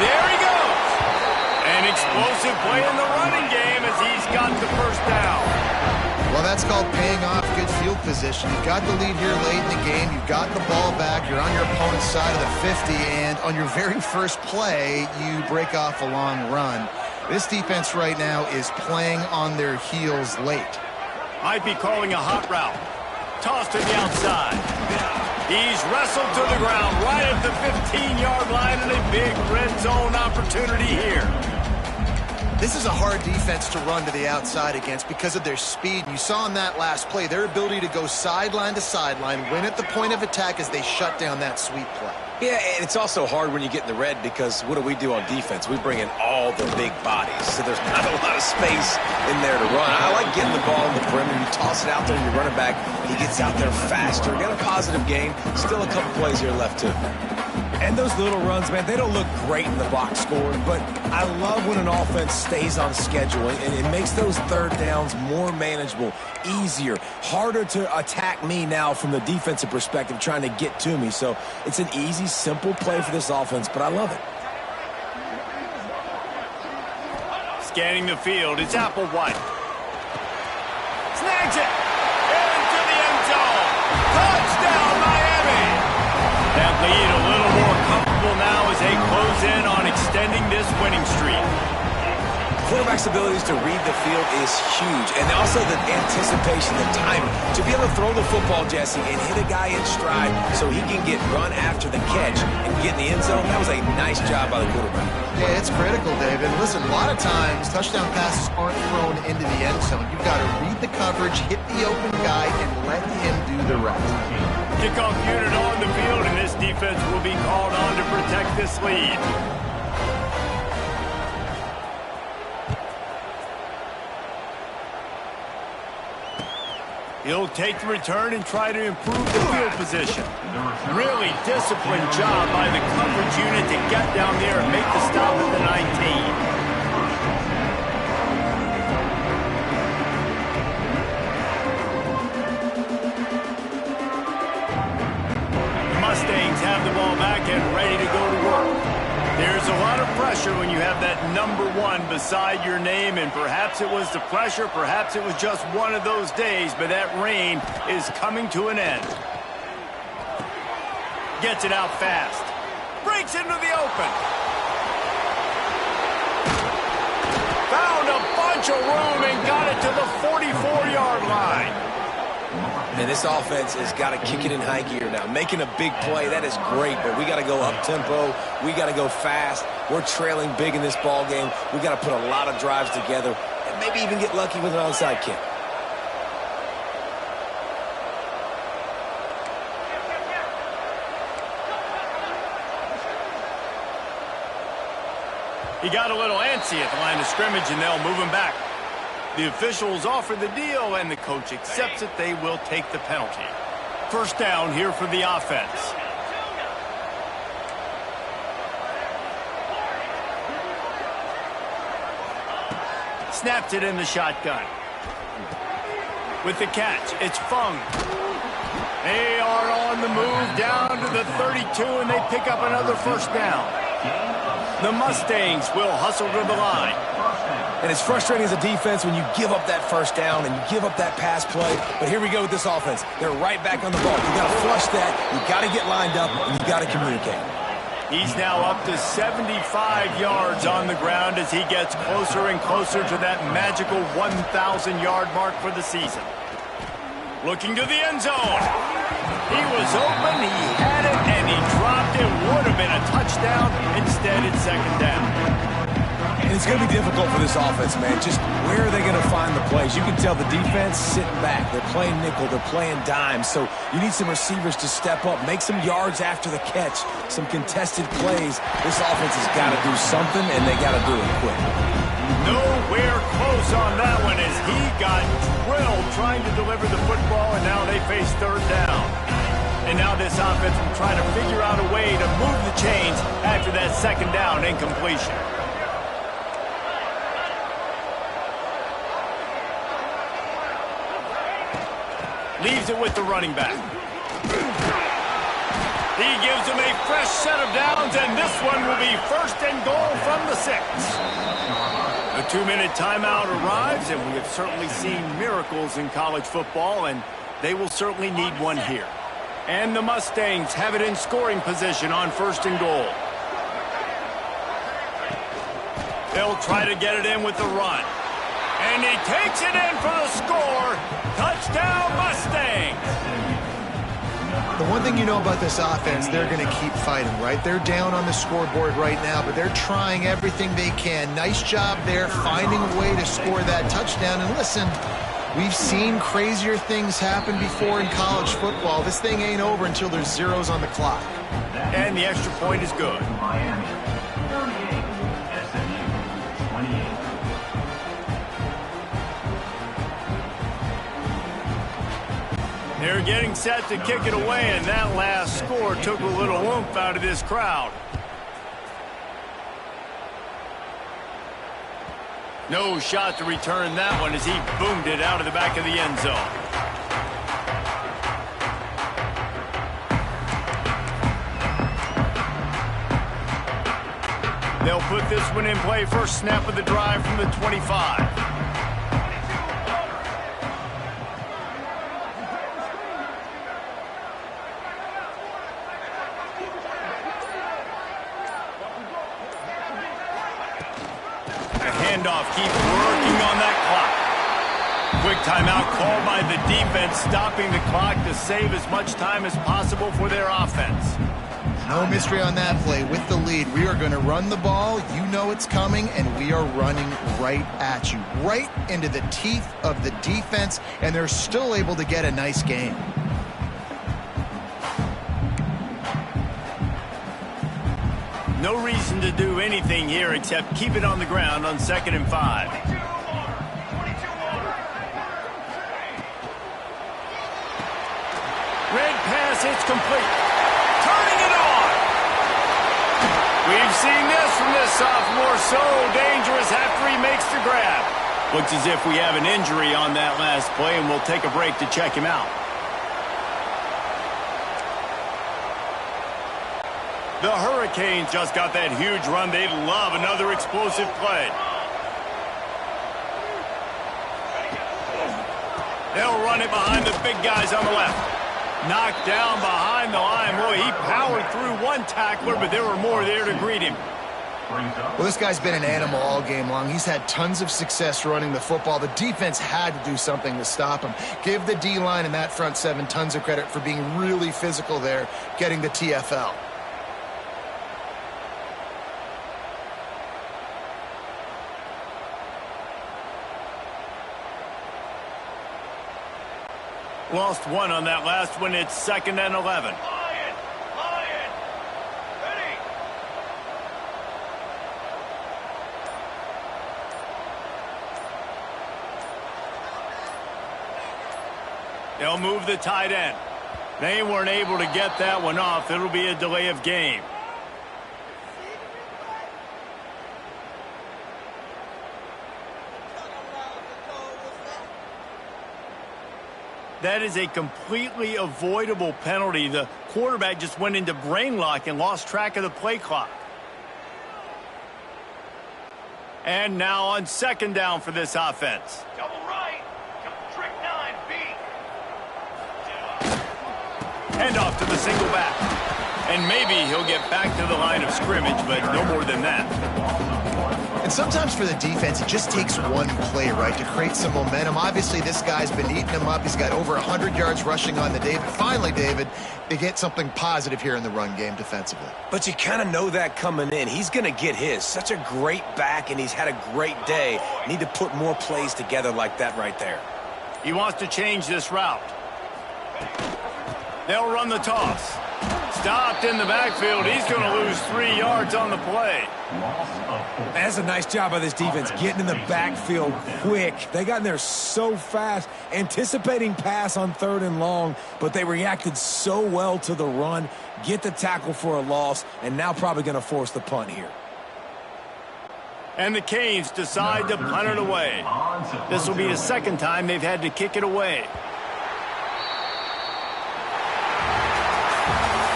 There he goes. An explosive play in the running game as he's got the first down. Well, that's called paying off good field position. You've got the lead here late in the game. You've got the ball back. You're on your opponent's side of the 50, and on your very first play, you break off a long run. This defense right now is playing on their heels late. Might be calling a hot route. Toss to the outside. He's wrestled to the ground right at the 15-yard line, and a big red zone opportunity here. This is a hard defense to run to the outside against because of their speed. You saw in that last play their ability to go sideline to sideline, win at the point of attack as they shut down that sweep play. Yeah, and it's also hard when you get in the red because what do we do on defense? We bring in all the big bodies, so there's not a lot of space in there to run. I like getting the ball in the perimeter. You toss it out there, you run it back. He gets out there faster. Got a positive game. Still a couple plays here left, too. And those little runs, man, they don't look great in the box score, but I love when an offense stays on schedule, and it makes those third downs more manageable, easier, harder to attack me now from the defensive perspective trying to get to me. So it's an easy, simple play for this offense, but I love it. Scanning the field, it's Applewhite. Snags it! Into the end zone! Touchdown, Miami! That lead a little more comfortable now as they close in on extending this winning streak. Quarterback's abilities to read the field is huge, and also the anticipation, the timing. To be able to throw the football, Jesse, and hit a guy in stride so he can get run after the catch and get in the end zone, that was a nice job by the quarterback. Yeah, it's critical, David. Listen, a lot of times touchdown passes aren't thrown into the end zone. You've got to read the coverage, hit the open guy, and let him do the rest. Kickoff unit on the field, and this defense will be called on to protect this lead. He'll take the return and try to improve the field position. Really disciplined job by the coverage unit to get down there and make the stop at the 19. The Mustangs have the ball back and ready to go to work. There's a lot of pressure when you have that number 1 beside your name, and perhaps it was the pressure, perhaps it was just one of those days, but that reign is coming to an end. Gets it out fast. Breaks into the open. potential room and got it to the 44-yard line. Man, this offense has got to kick it in high gear now. Making a big play, that is great, but we got to go up-tempo. We got to go fast. We're trailing big in this ball game. We got to put a lot of drives together and maybe even get lucky with an onside kick. He got a little antsy at the line of scrimmage, and they'll move him back. The officials offer the deal, and the coach accepts it. They will take the penalty. First down here for the offense. Snapped it in the shotgun. With the catch, it's Fung. They are on the move down to the 32, and they pick up another first down. The Mustangs will hustle to the line. And it's frustrating as a defense when you give up that first down and you give up that pass play. But here we go with this offense. They're right back on the ball. You got to flush that. You got to get lined up, and you got to communicate. He's now up to 75 yards on the ground as he gets closer and closer to that magical 1,000-yard mark for the season. Looking to the end zone. He was open, he had it, and he dropped it. Would have been a touchdown. Instead, it's second down. And it's going to be difficult for this offense, man. Just where are they going to find the plays? You can tell the defense sitting back. They're playing nickel. They're playing dime. So you need some receivers to step up, make some yards after the catch, some contested plays. This offense has got to do something, and they got to do it quick. Nowhere close on that one as he got drilled trying to deliver the football, and now they face third down. And now this offense will try to figure out a way to move the chains after that second down incompletion. Leaves it with the running back. He gives him a fresh set of downs, and this one will be first and goal from the 6. A 2-minute timeout arrives, and we have certainly seen miracles in college football, and they will certainly need one here. And the Mustangs have it in scoring position on first and goal. They'll try to get it in with the run. And he takes it in for the score. Touchdown, Mustangs! The one thing you know about this offense, they're going to keep fighting, right? They're down on the scoreboard right now, but they're trying everything they can. Nice job there, finding a way to score that touchdown. And listen, we've seen crazier things happen before in college football. This thing ain't over until there's zeros on the clock. And the extra point is good. They're getting set to kick it away, and that last score took a little oomph out of this crowd. No shot to return that one as he boomed it out of the back of the end zone. They'll put this one in play first snap of the drive from the 25. Handoff, keep working on that clock. Quick timeout called by the defense, stopping the clock to save as much time as possible for their offense. No mystery on that play. With the lead, we are going to run the ball. You know it's coming, and we are running right at you, right into the teeth of the defense, and they're still able to get a nice game. No reason to do anything here except keep it on the ground on 2nd and 5. Red pass, it's complete. Turning it on. We've seen this from this sophomore, so dangerous after he makes the grab. Looks as if we have an injury on that last play, and we'll take a break to check him out. The Hurricanes just got that huge run. They'd love another explosive play. They'll run it behind the big guys on the left. Knocked down behind the line. Boy, he powered through one tackler, but there were more there to greet him. Well, this guy's been an animal all game long. He's had tons of success running the football. The defense had to do something to stop him. Give the D-line and that front seven tons of credit for being really physical there, getting the TFL. Lost one on that last one. It's 2nd and 11. They'll move the tight end. They weren't able to get that one off. It'll be a delay of game. That is a completely avoidable penalty. The quarterback just went into brain lock and lost track of the play clock. And now on 2nd down for this offense. Double right. Trick 9B. Hand off to the single back. And maybe he'll get back to the line of scrimmage, but no more than that. And sometimes for the defense, it just takes one play, right, to create some momentum. Obviously, this guy's been eating him up. He's got over 100 yards rushing on the day. But finally, David, they get something positive here in the run game defensively. But you kind of know that coming in. He's going to get his. Such a great back, and he's had a great day. Need to put more plays together like that right there. He wants to change this route. They'll run the toss. Stopped in the backfield. He's going to lose 3 yards on the play. That's a nice job by this defense, getting in the backfield quick. They got in there so fast, anticipating pass on 3rd and long, but they reacted so well to the run, get the tackle for a loss, and now probably going to force the punt here. And the Canes decide to punt it away. This will be the 2nd time they've had to kick it away.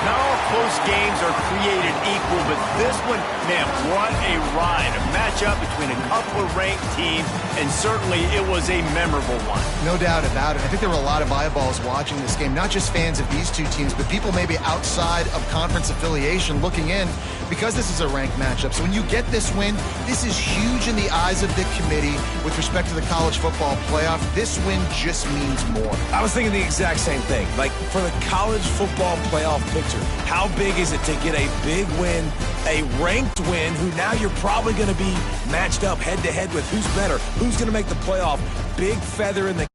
Not all close games are created equal, but this one, man, what a ride. A matchup between a couple of ranked teams, and certainly it was a memorable one. No doubt about it. I think there were a lot of eyeballs watching this game, not just fans of these two teams, but people maybe outside of conference affiliation looking in because this is a ranked matchup. So when you get this win, this is huge in the eyes of the committee with respect to the college football playoff. This win just means more. I was thinking the exact same thing. Like, for the college football playoff picture, how big is it to get a big win, a ranked win, who now you're probably going to be matched up head-to-head with who's better, who's going to make the playoff. Big feather in the